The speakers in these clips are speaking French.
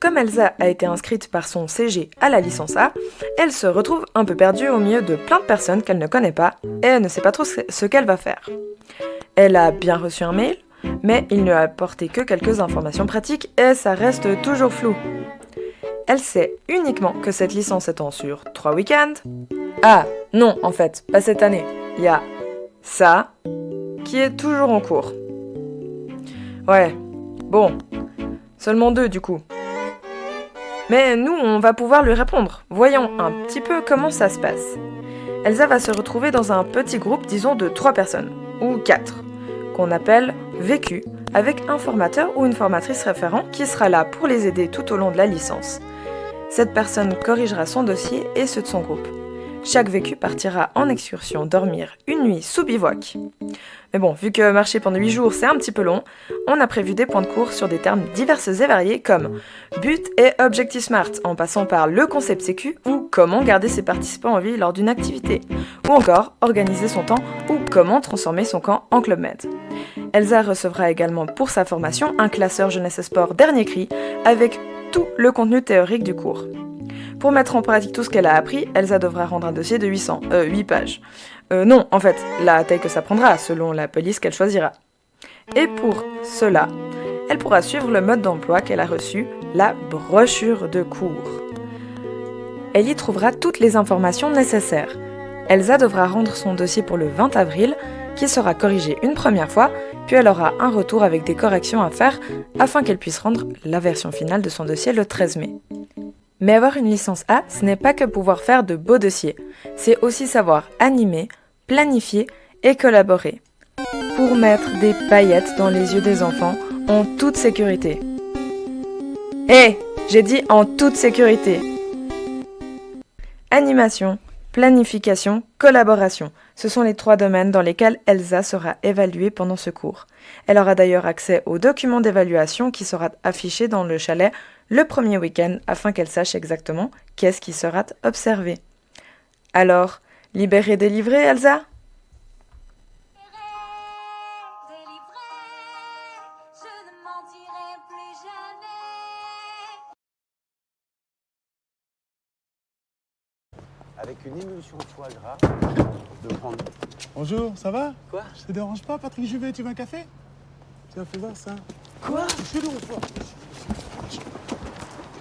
Comme Elsa a été inscrite par son CG à la licence A, elle se retrouve un peu perdue au milieu de plein de personnes qu'elle ne connaît pas et elle ne sait pas trop ce qu'elle va faire. Elle a bien reçu un mail, mais il ne lui a apporté que quelques informations pratiques et ça reste toujours flou. Elle sait uniquement que cette licence étend sur 3 week-ends. Ah, non, en fait, pas cette année. Il y a ça, qui est toujours en cours. Ouais, bon, seulement 2 du coup. Mais nous, on va pouvoir lui répondre. Voyons un petit peu comment ça se passe. Elsa va se retrouver dans un petit groupe, disons de 3 personnes, ou 4, qu'on appelle vécu, avec un formateur ou une formatrice référent qui sera là pour les aider tout au long de la licence. Cette personne corrigera son dossier et ceux de son groupe. Chaque vécu partira en excursion dormir une nuit sous bivouac. Mais bon, vu que marcher pendant 8 jours c'est un petit peu long, on a prévu des points de cours sur des termes divers et variés comme but et objectif SMART, en passant par le concept sécu ou comment garder ses participants en vie lors d'une activité, ou encore organiser son temps ou comment transformer son camp en Club Med. Elsa recevra également pour sa formation un classeur jeunesse et sport dernier cri avec tout le contenu théorique du cours. Pour mettre en pratique tout ce qu'elle a appris, Elsa devra rendre un dossier de 8 pages. Non, en fait, la taille que ça prendra, selon la police qu'elle choisira. Et pour cela, elle pourra suivre le mode d'emploi qu'elle a reçu, la brochure de cours. Elle y trouvera toutes les informations nécessaires. Elsa devra rendre son dossier pour le 20 avril, qui sera corrigé une première fois, puis elle aura un retour avec des corrections à faire afin qu'elle puisse rendre la version finale de son dossier le 13 mai. Mais avoir une licence A, ce n'est pas que pouvoir faire de beaux dossiers, c'est aussi savoir animer, planifier et collaborer, pour mettre des paillettes dans les yeux des enfants en toute sécurité. J'ai dit en toute sécurité. Animation, planification, collaboration, ce sont les 3 domaines dans lesquels Elsa sera évaluée pendant ce cours. Elle aura d'ailleurs accès au document d'évaluation qui sera affiché dans le chalet le premier week-end afin qu'elle sache exactement qu'est-ce qui sera observé. Alors, libérée, délivrée, Elsa ? Avec une émulsion foie gras, de prendre... Bonjour, ça va? Quoi? Je te dérange pas, Patrick Juvet, tu veux un café? Tiens, fais voir ça. Quoi? Je suis lourd, toi.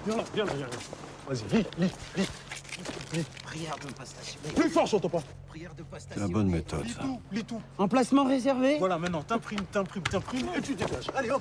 Viens là, viens là, viens là. Vas-y, lis. Prière de pastation. Plus fort, j'entends pas. Prière de pastation. C'est la bonne méthode, Lis ça. tout, lis tout. Emplacement réservé? Voilà, maintenant, t'imprimes, et tu dégages. Allez, hop.